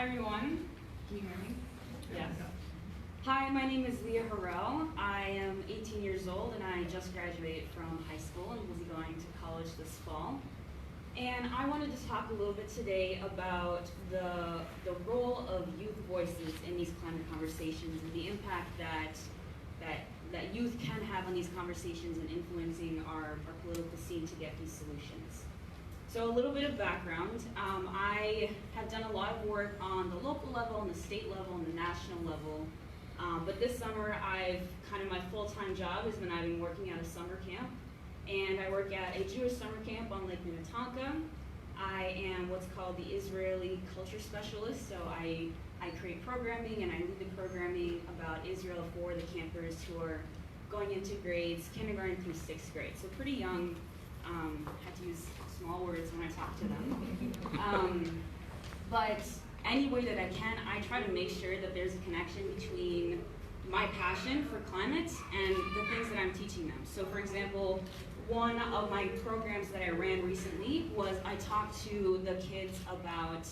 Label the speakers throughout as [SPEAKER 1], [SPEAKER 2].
[SPEAKER 1] Hi everyone. Can you hear me? Yes. Hi, my name is Lia Harel. I am 18 years old and I just graduated from high school and will be going to college this fall. And I wanted to talk a little bit today about the role of youth voices in these climate conversations and the impact that youth can have on these conversations and influencing our political scene to get these solutions. So a little bit of background. I have done a lot of work on the local level, on the state level, and the national level. But this summer, my full-time job has been I've been working at a summer camp. And I work at a Jewish summer camp on Lake Minnetonka. I am what's called the Israeli culture specialist. So I create programming and I lead the programming about Israel for the campers who are going into grades kindergarten through 6th grade. So pretty young. Had to use small words when I talk to them. But any way that I can, I try to make sure that there's a connection between my passion for climate and the things that I'm teaching them. So for example, one of my programs that I ran recently was I talked to the kids about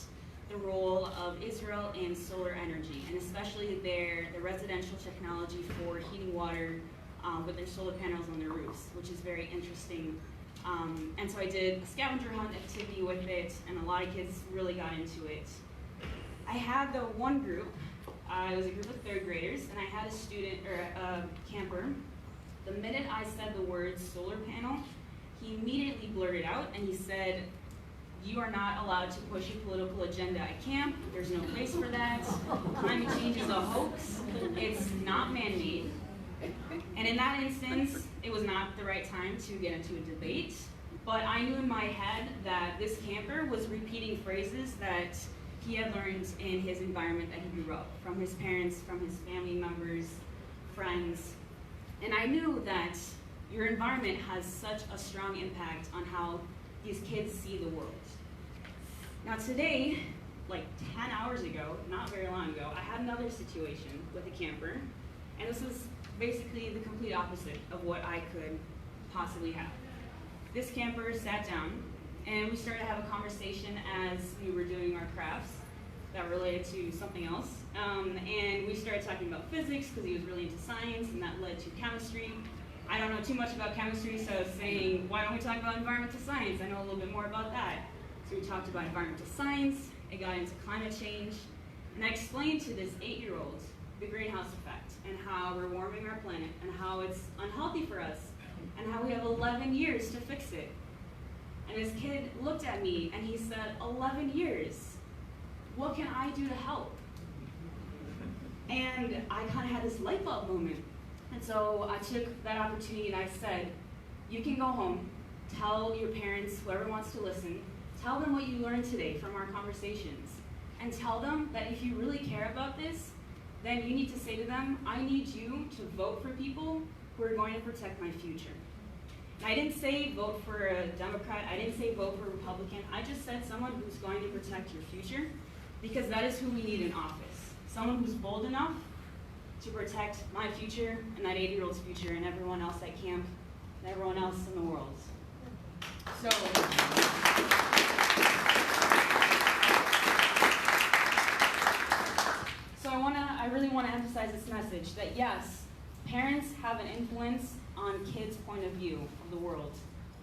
[SPEAKER 1] the role of Israel in solar energy, and especially the residential technology for heating water with their solar panels on their roofs, which is very interesting. And so I did a scavenger hunt activity with it, and a lot of kids really got into it. I had the one group, it was a group of 3rd graders, and I had a student, or a camper. The minute I said the word solar panel, he immediately blurted out and he said, "You are not allowed to push a political agenda at camp. There's no place for that. Climate change is a hoax. It's not man-made." And in that instance, it was not the right time to get into a debate, but I knew in my head that this camper was repeating phrases that he had learned in his environment that he grew up, from his parents, from his family members, friends. And I knew that your environment has such a strong impact on how these kids see the world. Now today, like 10 hours ago, not very long ago, I had another situation with a camper, and this was basically the complete opposite of what I could possibly have. This camper sat down and we started to have a conversation as we were doing our crafts that related to something else. And we started talking about physics because he was really into science, and that led to chemistry. I don't know too much about chemistry, so I was saying, why don't we talk about environmental science? I know a little bit more about that. So we talked about environmental science, it got into climate change, and I explained to this 8-year-old the greenhouse effect and how we're warming our planet and how it's unhealthy for us and how we have 11 years to fix it. And this kid looked at me and he said, 11 years, what can I do to help? And I kind of had this light bulb moment. And so I took that opportunity and I said, you can go home, tell your parents, whoever wants to listen, tell them what you learned today from our conversations, and tell them that if you really care about this, then you need to say to them, I need you to vote for people who are going to protect my future. And I didn't say vote for a Democrat, I didn't say vote for a Republican, I just said someone who's going to protect your future, because that is who we need in office. Someone who's bold enough to protect my future and that 8-year-old's future and everyone else at camp and everyone else in the world. So, I really want to emphasize this message that yes, parents have an influence on kids' point of view of the world,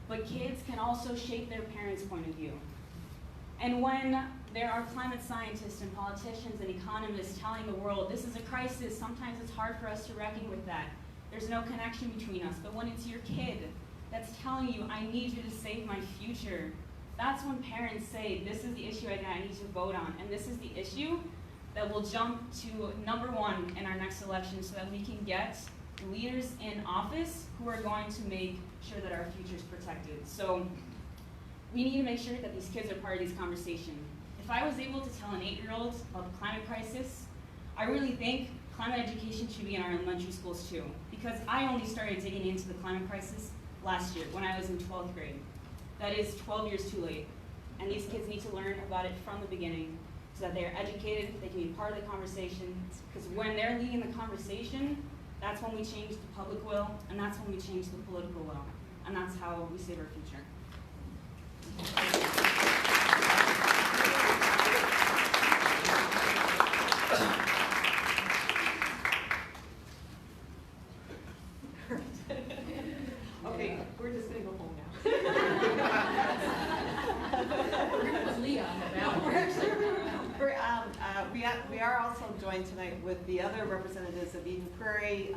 [SPEAKER 1] but kids can also shape their parents' point of view. And when there are climate scientists and politicians and economists telling the world this is a crisis, sometimes it's hard for us to reckon with that. There's no connection between us. But when it's your kid that's telling you, I need you to save my future, that's when parents say, this is the issue I need to vote on, and this is the issue that will jump to #1 in our next election so that we can get leaders in office who are going to make sure that our future is protected. So we need to make sure that these kids are part of these conversations. If I was able to tell an 8-year-old about the climate crisis, I really think climate education should be in our elementary schools too, because I only started digging into the climate crisis last year when I was in 12th grade. That is 12 years too late. And these kids need to learn about it from the beginning so that they are educated, they can be part of the conversation, because when they're leading the conversation, that's when we change the public will, and that's when we change the political will, and that's how we save our future.
[SPEAKER 2] we are also joined tonight with the other representatives of Eden Prairie.